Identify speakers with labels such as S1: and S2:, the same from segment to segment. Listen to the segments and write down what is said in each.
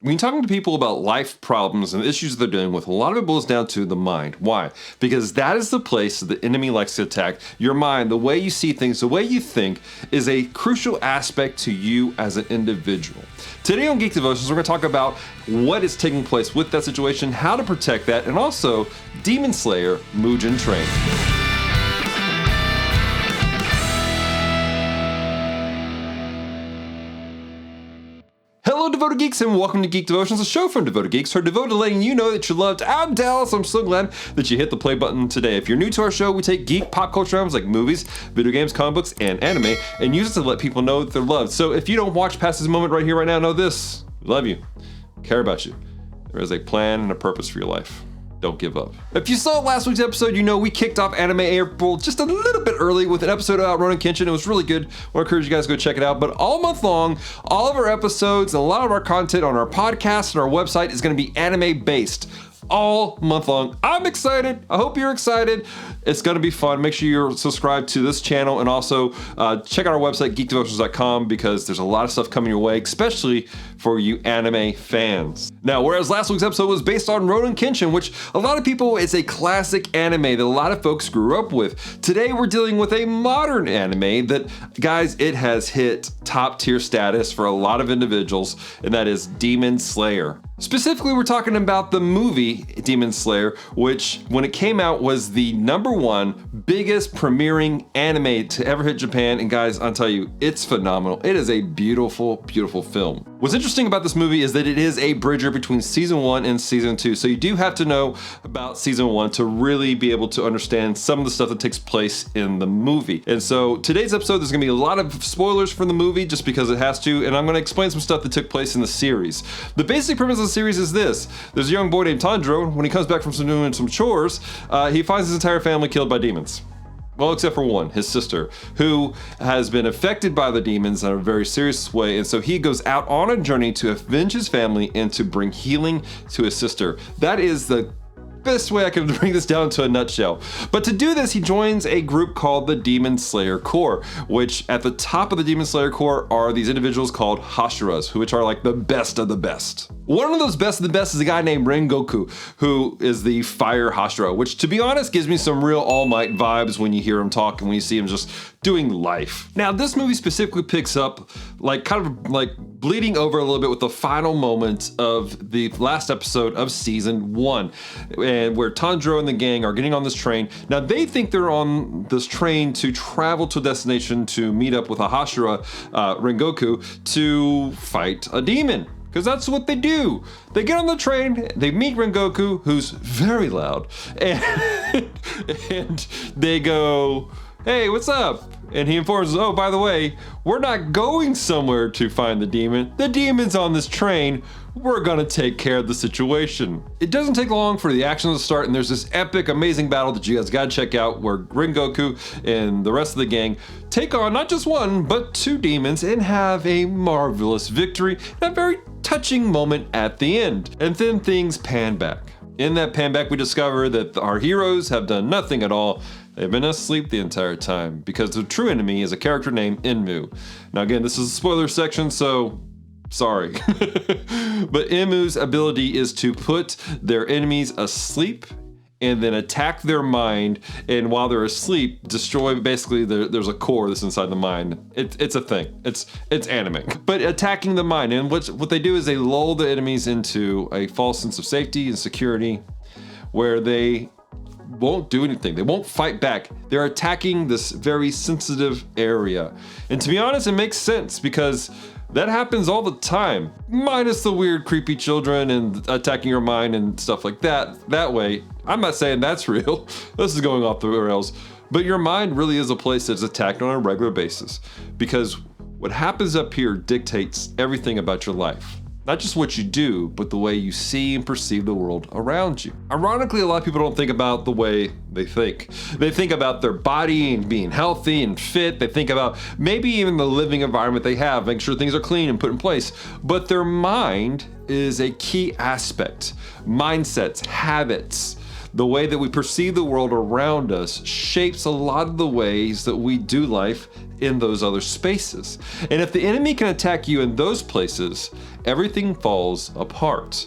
S1: When talking to people about life problems and issues they're dealing with, a lot of it boils down to the mind. Why? Because that is the place the enemy likes to attack. Your mind, the way you see things, the way you think, is a crucial aspect to you as an individual. Today on Geek Devotions, we're going to talk about what is taking place with that situation, how to protect that, and also Demon Slayer Mugen Train. Hello, devoted geeks, and welcome to Geek Devotions, a show from devoted geeks who are devoted to letting you know that you're loved. I'm Dallas. I'm so glad that you hit the play button today. If you're new to our show, we take geek pop culture items like movies, video games, comic books, and anime, and use it to let people know that they're loved. So if you don't watch past this moment right here, right now, know this: we love you, care about you. There is a plan and a purpose for your life. Don't give up. If you saw last week's episode, you know we kicked off Anime April just a little bit early with an episode about Rurouni Kenshin. It was really good. I want to encourage you guys to go check it out. But all month long, all of our episodes and a lot of our content on our podcast and our website is going to be anime based. All month long. I'm excited. I hope you're excited. It's going to be fun. Make sure you're subscribed to this channel and also check out our website, geekdevotions.com, because there's a lot of stuff coming your way, especially for you anime fans. Now, whereas last week's episode was based on Rurouni Kenshin, which a lot of people, it's a classic anime that a lot of folks grew up with. Today, we're dealing with a modern anime that, guys, it has hit top tier status for a lot of individuals, and that is Demon Slayer. Specifically, we're talking about the movie Demon Slayer, which when it came out was the #1 biggest premiering anime to ever hit Japan. And guys, I'll tell you, it's phenomenal. It is a beautiful, beautiful film. What's interesting about this movie is that it is a bridger between season 1 and season 2. So you do have to know about season 1 to really be able to understand some of the stuff that takes place in the movie. And so today's episode, there's gonna be a lot of spoilers from the movie just because it has to. And I'm gonna explain some stuff that took place in the series. The basic premise of the series is this: there's a young boy named Tanjiro. When he comes back from doing some chores, he finds his entire family killed by demons. Well, except for one, his sister, who has been affected by the demons in a very serious way. And so he goes out on a journey to avenge his family and to bring healing to his sister. That is the best way I can bring this down to a nutshell. But to do this, he joins a group called the Demon Slayer Corps, which at the top of the Demon Slayer Corps are these individuals called Hashiras, which are like the best of the best. One of those best of the best is a guy named Rengoku, who is the Fire Hashira, which, to be honest, gives me some real All Might vibes when you hear him talk and when you see him just doing life. Now, this movie specifically picks up kind of bleeding over a little bit with the final moment of the last episode of season 1, and where Tanjiro and the gang are getting on this train. Now, they think they're on this train to travel to a destination to meet up with a Hashira, Rengoku, to fight a demon. Because that's what they do. They get on the train, they meet Rengoku, who's very loud, and they go, "Hey, what's up?" And he informs us, "Oh, by the way, we're not going somewhere to find the demon. The demon's on this train. We're gonna take care of the situation." It doesn't take long for the action to start, and there's this epic, amazing battle that you guys gotta check out, where Rengoku and the rest of the gang take on not just one, but 2 demons and have a marvelous victory, and a very touching moment at the end. And then things pan back. In that pan back, we discover that our heroes have done nothing at all. They've been asleep the entire time because the true enemy is a character named Enmu. Now again, this is a spoiler section, so sorry. But Enmu's ability is to put their enemies asleep and then attack their mind, and while they're asleep, destroy, basically there's a core that's inside the mind. It's a thing. It's anime. But attacking the mind, and what they do is they lull the enemies into a false sense of safety and security where they won't do anything. They won't fight back. They're attacking this very sensitive area. And to be honest, it makes sense because that happens all the time, minus the weird, creepy children and attacking your mind and stuff like that. That way, I'm not saying that's real. This is going off the rails. But your mind really is a place that's attacked on a regular basis, because what happens up here dictates everything about your life. Not just what you do, but the way you see and perceive the world around you. Ironically, a lot of people don't think about the way they think. They think about their body and being healthy and fit. They think about maybe even the living environment they have, making sure things are clean and put in place. But their mind is a key aspect. Mindsets, habits, The way that we perceive the world around us shapes a lot of the ways that we do life in those other spaces. And if the enemy can attack you in those places, everything falls apart.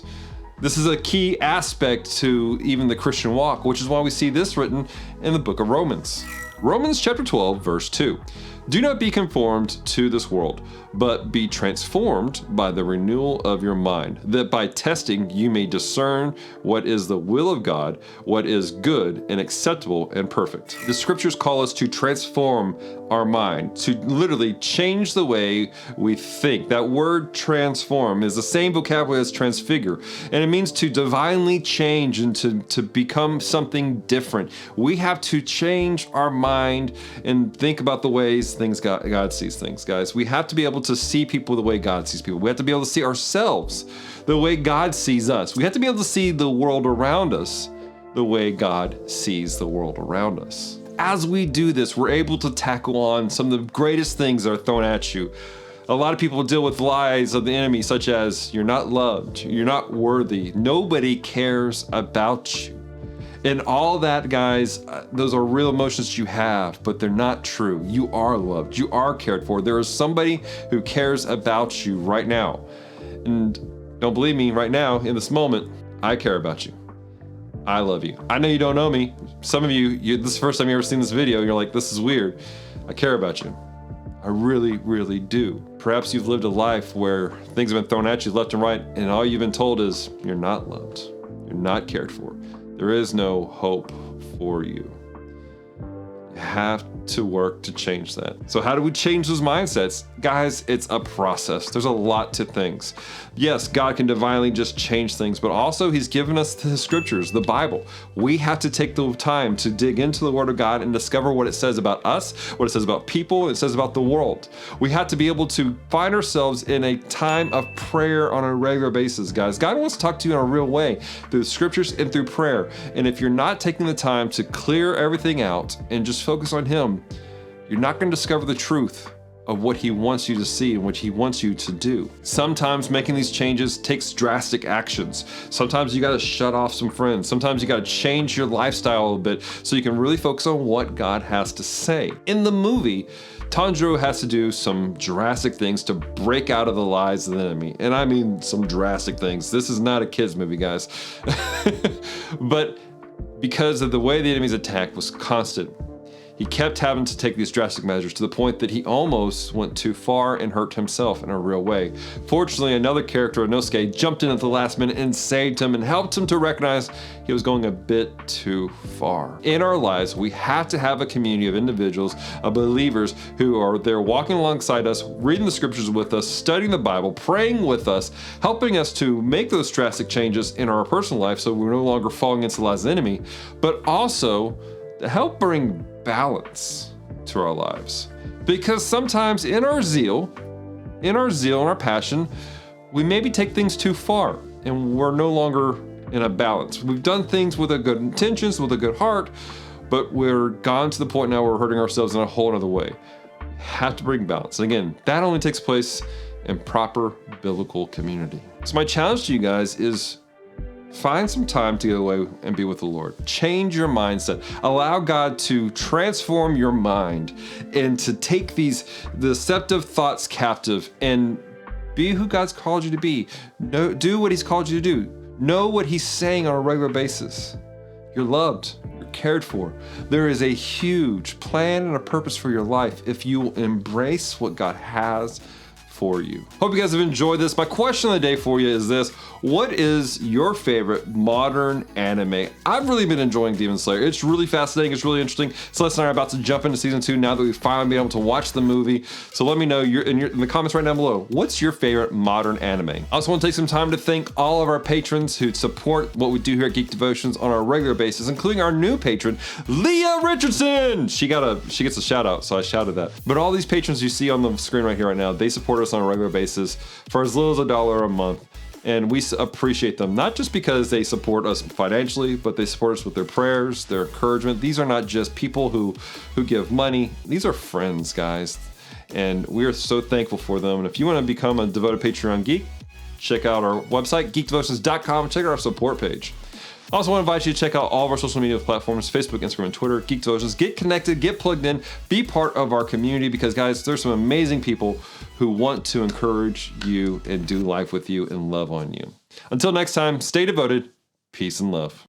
S1: This is a key aspect to even the Christian walk, which is why we see this written in the book of Romans. Romans chapter 12, verse 2. Do not be conformed to this world, but be transformed by the renewal of your mind, that by testing you may discern what is the will of God, what is good and acceptable and perfect. The scriptures call us to transform our mind, to literally change the way we think. That word transform is the same vocabulary as transfigure, and it means to divinely change and to become something different. We have to change our mind and think about the ways God sees things, guys. We have to be able to see people the way God sees people. We have to be able to see ourselves the way God sees us. We have to be able to see the world around us the way God sees the world around us. As we do this, we're able to tackle on some of the greatest things that are thrown at you. A lot of people deal with lies of the enemy, such as you're not loved, you're not worthy, nobody cares about you. And all that, guys, those are real emotions you have, but they're not true. You are loved. You are cared for. There is somebody who cares about you right now. And don't believe me, right now, in this moment, I care about you. I love you. I know you don't know me. Some of you, this is the first time you've ever seen this video, you're like, this is weird. I care about you. I really, really do. Perhaps you've lived a life where things have been thrown at you left and right, and all you've been told is you're not loved. You're not cared for. There is no hope for you. You have to work to change that. So how do we change those mindsets? Guys, it's a process. There's a lot to things. Yes, God can divinely just change things, but also he's given us the scriptures, the Bible. We have to take the time to dig into the word of God and discover what it says about us, what it says about people, what it says about the world. We have to be able to find ourselves in a time of prayer on a regular basis, guys. God wants to talk to you in a real way through the scriptures and through prayer. And if you're not taking the time to clear everything out and just focus on him, you're not going to discover the truth of what he wants you to see and what he wants you to do. Sometimes making these changes takes drastic actions. Sometimes you got to shut off some friends. Sometimes you got to change your lifestyle a little bit so you can really focus on what God has to say. In the movie, Tanjiro has to do some drastic things to break out of the lies of the enemy. And I mean some drastic things. This is not a kid's movie, guys. But because of the way the enemy's attack was constant, he kept having to take these drastic measures to the point that he almost went too far and hurt himself in a real way. Fortunately, another character, Inosuke, jumped in at the last minute and saved him and helped him to recognize he was going a bit too far. In our lives, we have to have a community of individuals, of believers who are there walking alongside us, reading the scriptures with us, studying the Bible, praying with us, helping us to make those drastic changes in our personal life so we're no longer falling into the lies of the enemy, but also to help bring balance to our lives. Because sometimes in our zeal, and our passion, we maybe take things too far and we're no longer in a balance. We've done things with a good intentions, with a good heart, but we're gone to the point now where we're hurting ourselves in a whole other way. We have to bring balance. And again, that only takes place in proper biblical community. So my challenge to you guys is find some time to get away and be with the Lord. Change your mindset. Allow God to transform your mind and to take these deceptive thoughts captive and be who God's called you to be. Do what he's called you to do. Know what he's saying on a regular basis. You're loved. You're cared for. There is a huge plan and a purpose for your life if you will embrace what God has for you. Hope you guys have enjoyed this. My question of the day for you is this: what is your favorite modern anime? I've really been enjoying Demon Slayer. It's really fascinating. It's really interesting. Celeste and I are about to jump into season 2 now that we've finally been able to watch the movie. So let me know in the comments right down below, what's your favorite modern anime? I also want to take some time to thank all of our patrons who support what we do here at Geek Devotions on a regular basis, including our new patron, Leah Richardson. She gets a shout out, so I shouted that. But all these patrons you see on the screen right here right now, they support us on a regular basis for as little as $1 a month. And we appreciate them, not just because they support us financially, but they support us with their prayers, their encouragement. These are not just people who give money. These are friends, guys. And we are so thankful for them. And if you want to become a devoted Patreon geek, check out our website, geekdevotions.com, and check out our support page. I also want to invite you to check out all of our social media platforms, Facebook, Instagram, and Twitter, Geek Devotions. Get connected, get plugged in, be part of our community because, guys, there's some amazing people who want to encourage you and do life with you and love on you. Until next time, stay devoted. Peace and love.